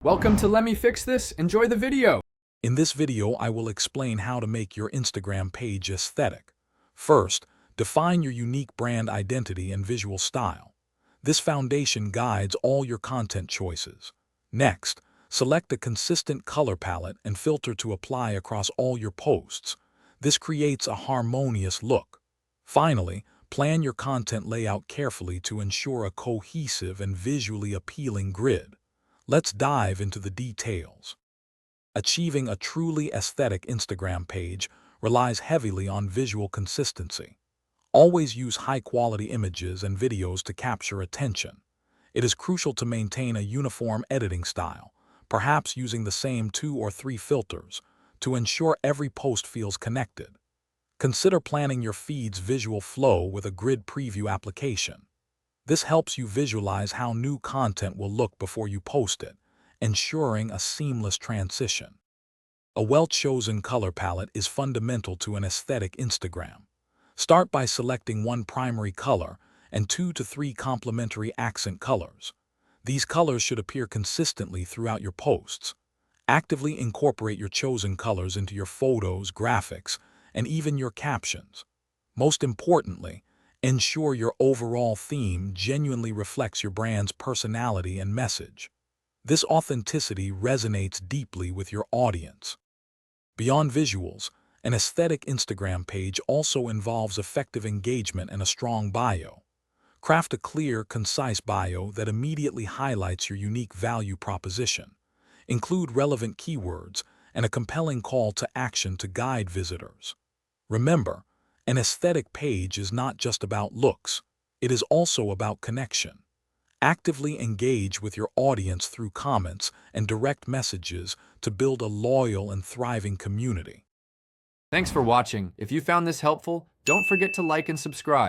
Welcome to Let Me Fix This. Enjoy the video. In this video, I will explain how to make your Instagram page aesthetic. First, define your unique brand identity and visual style. This foundation guides all your content choices. Next, select a consistent color palette and filter to apply across all your posts. This creates a harmonious look. Finally, plan your content layout carefully to ensure a cohesive and visually appealing grid. Let's dive into the details. Achieving a truly aesthetic Instagram page relies heavily on visual consistency. Always use high-quality images and videos to capture attention. It is crucial to maintain a uniform editing style, perhaps using the same 2 or 3 filters, to ensure every post feels connected. Consider planning your feed's visual flow with a grid preview application. This helps you visualize how new content will look before you post it, ensuring a seamless transition. A well-chosen color palette is fundamental to an aesthetic Instagram. Start by selecting one primary color and 2 to 3 complementary accent colors. These colors should appear consistently throughout your posts. Actively incorporate your chosen colors into your photos, graphics, and even your captions. Most importantly, ensure your overall theme genuinely reflects your brand's personality and message. This authenticity resonates deeply with your audience. Beyond visuals, an aesthetic Instagram page also involves effective engagement and a strong bio. Craft a clear, concise bio that immediately highlights your unique value proposition. Include relevant keywords and a compelling call to action to guide visitors. Remember, an aesthetic page is not just about looks, it is also about connection. Actively engage with your audience through comments and direct messages to build a loyal and thriving community. Thanks for watching. If you found this helpful, don't forget to like and subscribe.